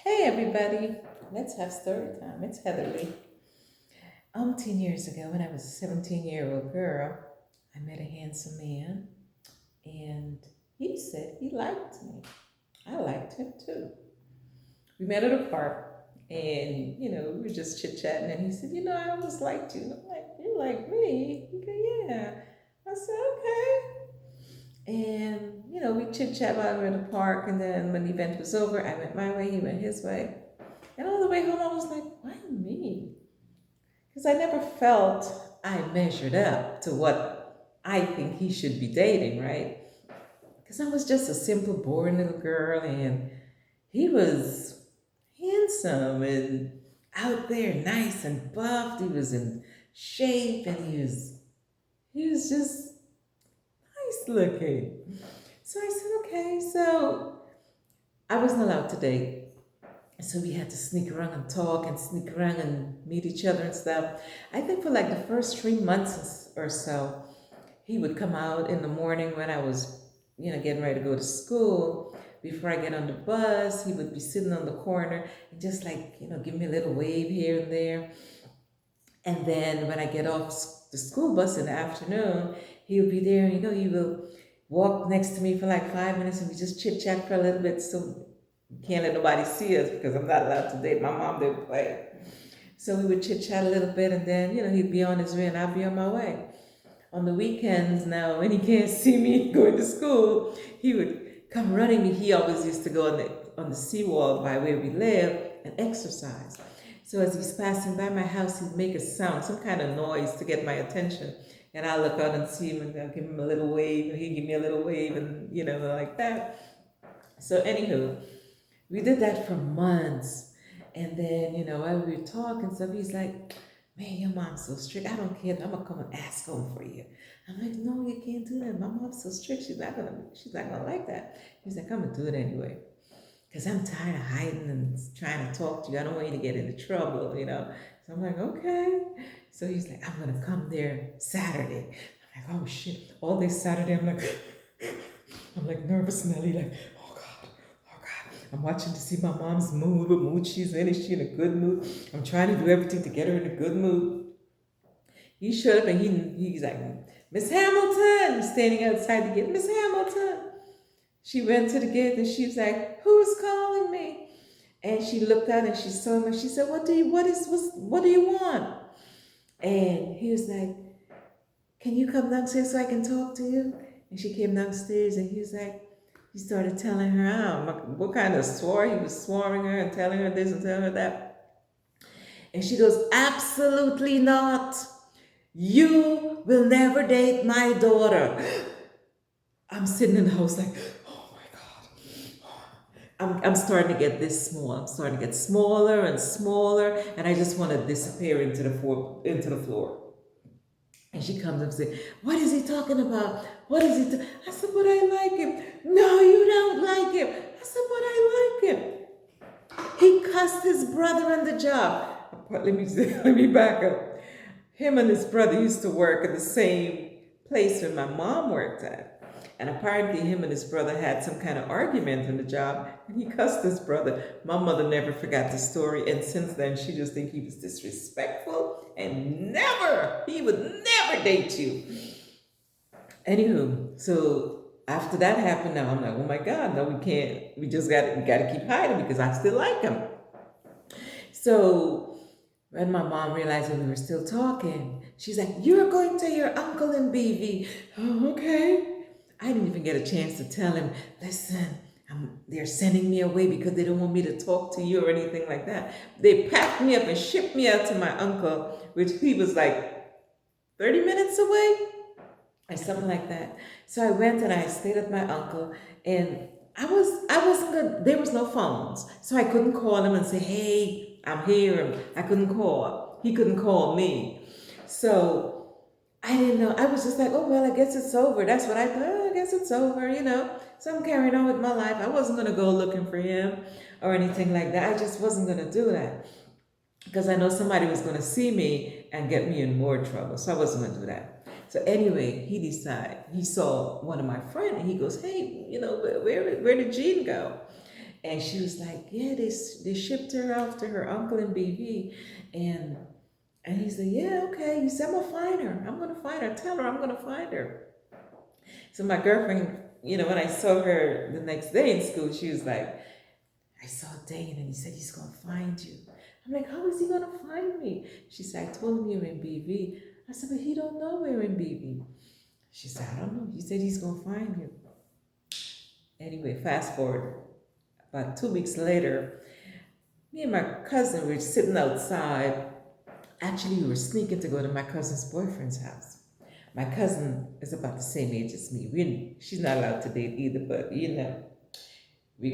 Hey everybody, let's have story time. It's Heatherly. 10 years ago, when I was a 17-year-old girl, I met a handsome man, and he said he liked me. I liked him too. We met at a park, and we were just chit chatting, and he said, I always liked you. And I'm like, you like me? He go, yeah. I said, okay. And we chit chat while we were in the park, and then when the event was over, I went my way, he went his way. And on the way home, I was like, why me? Because I never felt I measured up to what I think he should be dating, right? Because I was just a simple, boring little girl, and he was handsome and out there, nice and buffed. He was in shape, and he was just nice looking. So I said, okay. So I wasn't allowed to date. So we had to sneak around and talk and sneak around and meet each other and stuff. I think for like the first 3 months or so, he would come out in the morning when I was, getting ready to go to school. Before I get on the bus, he would be sitting on the corner and just like, give me a little wave here and there. And then when I get off the school bus in the afternoon, he'll be there, he will walk next to me for like 5 minutes and we just chit chat for a little bit. So can't let nobody see us because I'm not allowed to date. My mom didn't play. So we would chit chat a little bit, and then he'd be on his way and I'd be on my way. On the weekends now, when he can't see me going to school, he would come running me. He always used to go on the seawall by where we live and exercise. So as he's passing by my house, he'd make a sound, some kind of noise to get my attention. And I look out and see him, and I'll give him a little wave, and he'd give me a little wave, and like that. So anywho, we did that for months. And then, while we were talking, so he's like, man, your mom's so strict. I don't care. I'm gonna come and ask home for you. I'm like, no, you can't do that. My mom's so strict. She's not gonna like that. He's like, I'm gonna do it anyway. Because I'm tired of hiding and trying to talk to you. I don't want you to get into trouble. So I'm like, okay. So he's like, I'm gonna come there Saturday. I'm like, oh shit. All day Saturday, I'm like nervous, Nelly, like, oh God, oh God. I'm watching to see my mom's mood, what mood she's in. Is she in a good mood? I'm trying to do everything to get her in a good mood. He showed up and he's like, Miss Hamilton, standing outside the gate, Miss Hamilton. She went to the gate and she was like, who's calling me? And she looked out and she saw him and she said, what do you want? And he was like, can you come downstairs so I can talk to you? And she came downstairs and he started telling her out what kind of swore. He was swearing her and telling her this and telling her that. And she goes, absolutely not. You will never date my daughter. I'm sitting in the house like, oh my God. I'm starting to get this small. I'm starting to get smaller and smaller, and I just want to disappear into the floor. And she comes up and says, what is he talking about? What is he? I said, but I like him. No, you don't like him. I said, but I like him. He cussed his brother on the job. Let me back up. Him and his brother used to work at the same place where my mom worked at. And apparently him and his brother had some kind of argument on the job, and he cussed his brother. My mother never forgot the story, and since then she just think he was disrespectful and he would never date you. Anywho, so after that happened, now I'm like, oh my God, no, we can't. We gotta keep hiding because I still like him. So when my mom realized that we were still talking, she's like, you're going to your uncle in BV. Oh, okay. I didn't even get a chance to tell him, listen, they're sending me away because they don't want me to talk to you or anything like that. They packed me up and shipped me out to my uncle, which he was like 30 minutes away or something like that. So I went and I stayed at my uncle, and I wasn't good. There was no phones, so I couldn't call him and say, hey, I'm here. I couldn't call. He couldn't call me. So I didn't know. I was just like, oh well, I guess it's over. That's what I thought. Oh, I guess it's over. So I'm carrying on with my life. I wasn't gonna go looking for him or anything like that. I just wasn't gonna do that because I know somebody was gonna see me and get me in more trouble. So I wasn't gonna do that. So anyway, he saw one of my friends and he goes, hey, where did Jean go? And she was like, yeah, they shipped her off to her uncle in BV. And he said, yeah, okay. He said, I'm gonna find her. I'm gonna find her. Tell her I'm gonna find her. So my girlfriend, when I saw her the next day in school, she was like, I saw Dane and he said he's gonna find you. I'm like, how is he gonna find me? She said, I told him you're in BV. I said, but he don't know we're in BV. She said, I don't know. He said he's gonna find you. Anyway, fast forward. About 2 weeks later, me and my cousin were sitting outside. Actually, we were sneaking to go to my cousin's boyfriend's house. My cousin is about the same age as me. She's not allowed to date either, but we're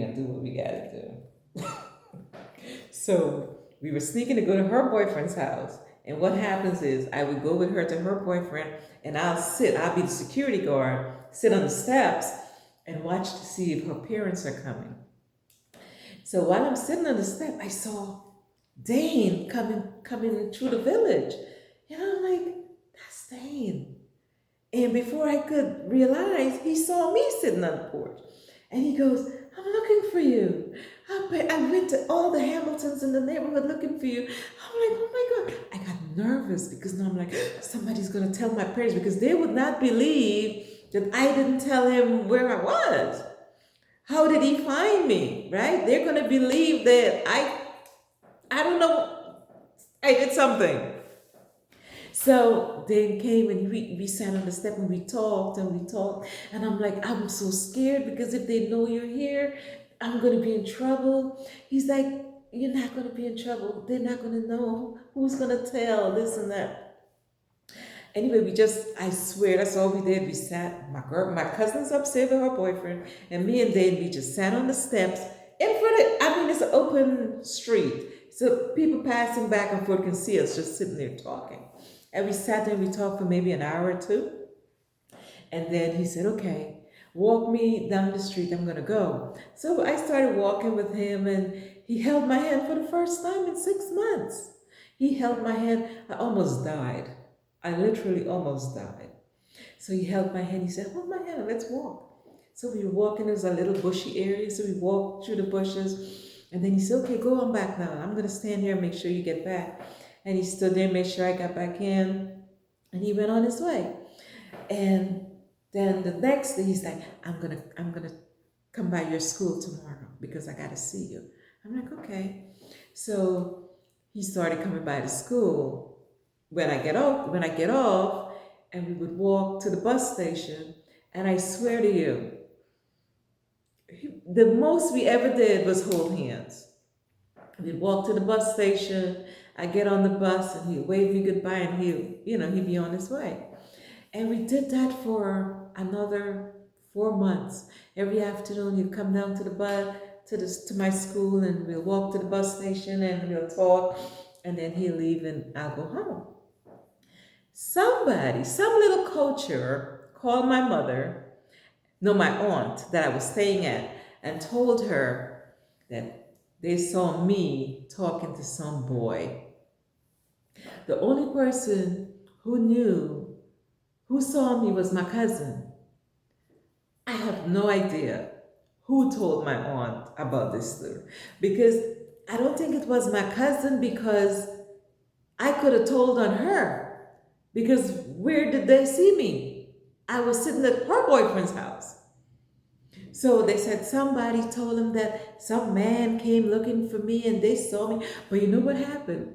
gonna do what we gotta do. So we were sneaking to go to her boyfriend's house. And what happens is I would go with her to her boyfriend and I'll be the security guard, sit on the steps and watch to see if her parents are coming. So while I'm sitting on the step, I saw Dane coming through the village. And I'm like, that's Dane. And before I could realize, he saw me sitting on the porch. And he goes, I'm looking for you. I went to all the Hamiltons in the neighborhood looking for you. I'm like, oh my God. I got nervous because now I'm like, somebody's going to tell my parents because they would not believe that I didn't tell him where I was. How did he find me, right? They're going to believe that I don't know, I did something. So Dane came and we sat on the step and we talked. And I'm like, I'm so scared because if they know you're here, I'm going to be in trouble. He's like, you're not going to be in trouble. They're not going to know. Who's going to tell this and that? Anyway, I swear, that's all we did. We sat, my cousin's upstairs with her boyfriend, and me and Dane, we just sat on the steps in front of, it's an open street. So people passing back and forth can see us just sitting there talking. And we sat there and we talked for maybe an hour or two. And then he said, okay, walk me down the street, I'm gonna go. So I started walking with him and he held my hand for the first time in 6 months. He held my hand, I almost died. I literally almost died. So he held my hand, he said, hold my hand, let's walk. So we were walking, there was a little bushy area, so we walked through the bushes. And then he said, okay, go on back now. I'm gonna stand here and make sure you get back. And he stood there, made sure I got back in, and he went on his way. And then the next day he's like, I'm gonna come by your school tomorrow because I gotta see you. I'm like, okay. So he started coming by the school when I get off, and we would walk to the bus station. And I swear to you, the most we ever did was hold hands. We'd walk to the bus station, I get on the bus and he'd wave me goodbye and he'd be on his way. And we did that for another 4 months. Every afternoon he'd come down to the bus, to my school, and we'll walk to the bus station and we'll talk, and then he'll leave and I'll go home. Some little coacher called my aunt that I was staying at, and told her that they saw me talking to some boy. The only person who saw me was my cousin. I have no idea who told my aunt about this story, because I don't think it was my cousin, because I could have told on her. Because where did they see me? I was sitting at her boyfriend's house. So they said somebody told them that some man came looking for me and they saw me. But you know what happened?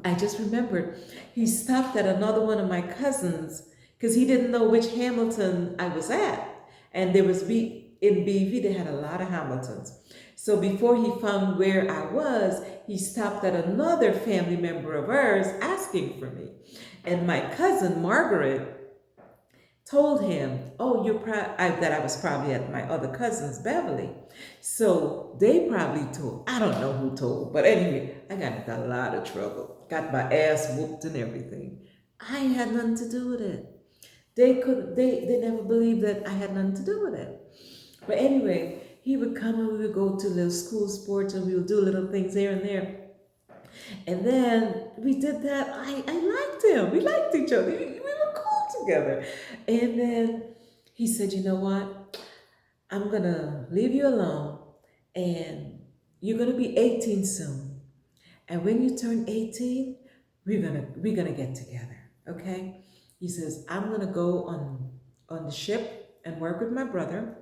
I just remembered. He stopped at another one of my cousins because he didn't know which Hamilton I was at. And in BV, they had a lot of Hamiltons. So before he found where I was, he stopped at another family member of ours asking for me. And my cousin, Margaret, told him, oh, that I was probably at my other cousin's, Beverly. So they probably told, I don't know who told, but anyway, I got into a lot of trouble. Got my ass whooped and everything. I had nothing to do with it. They never believed that I had nothing to do with it. But anyway, he would come and we would go to little school sports and we would do little things here and there. And then we did that. I liked him. We liked each other. We were cool together. And then he said, you know what? I'm going to leave you alone. and you're gonna be 18 soon. And when you turn 18, we're gonna get together. Okay? He says, I'm gonna go on the ship and work with my brother.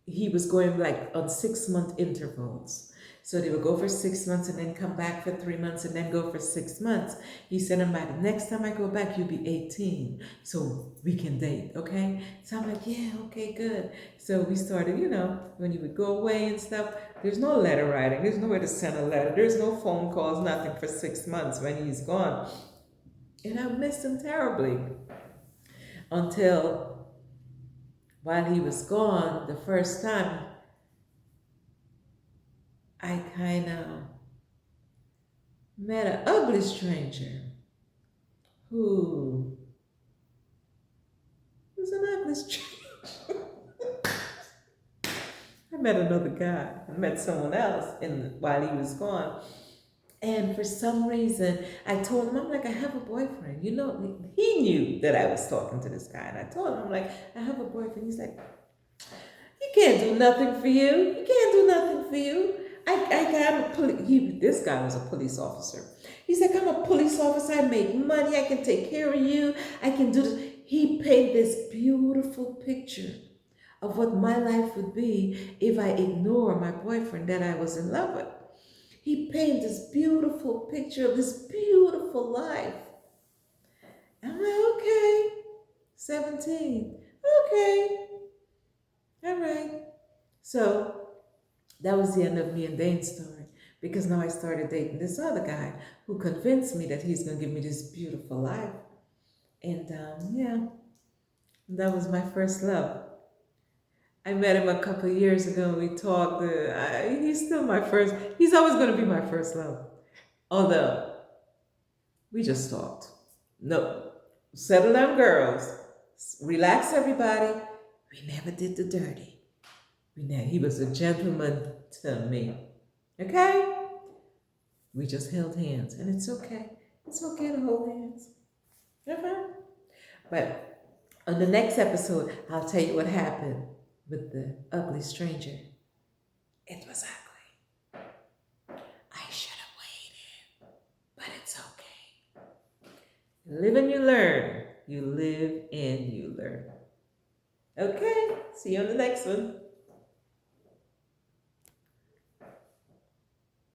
He was going like on 6 month intervals. So they would go for 6 months and then come back for 3 months and then go for 6 months. He said, and by the next time I go back, you'll be 18. So we can date, okay? So I'm like, yeah, okay, good. So we started, when you would go away and stuff, there's no letter writing. There's nowhere to send a letter. There's no phone calls, nothing for 6 months when he's gone. And I missed him terribly until while he was gone, the first time I kind of met an ugly stranger who was an ugly stranger. I met another guy. I met someone else while he was gone. And for some reason, I told him, I'm like, I have a boyfriend. He knew that I was talking to this guy. And I told him, I'm like, I have a boyfriend. He's like, he can't do nothing for you. He can't do nothing for you. This guy was a police officer. He's like, I'm a police officer. I make money. I can take care of you. I can do this. He painted this beautiful picture of what my life would be if I ignore my boyfriend that I was in love with. He painted this beautiful picture of this beautiful life. I'm like, okay, 17. Okay, all right. So that was the end of me and Dane's story, because now I started dating this other guy who convinced me that he's going to give me this beautiful life. And yeah, that was my first love. I met him a couple of years ago. We talked. He's still my first. He's always going to be my first love. Although we just talked. No, settle down, girls. Relax, everybody. We never did the dirty. He was a gentleman to me. Okay? We just held hands, and it's okay. It's okay to hold hands. Okay? But on the next episode, I'll tell you what happened with the ugly stranger. It was ugly. I should have waited, but it's okay. You live and you learn. You live and you learn. Okay, see you on the next one.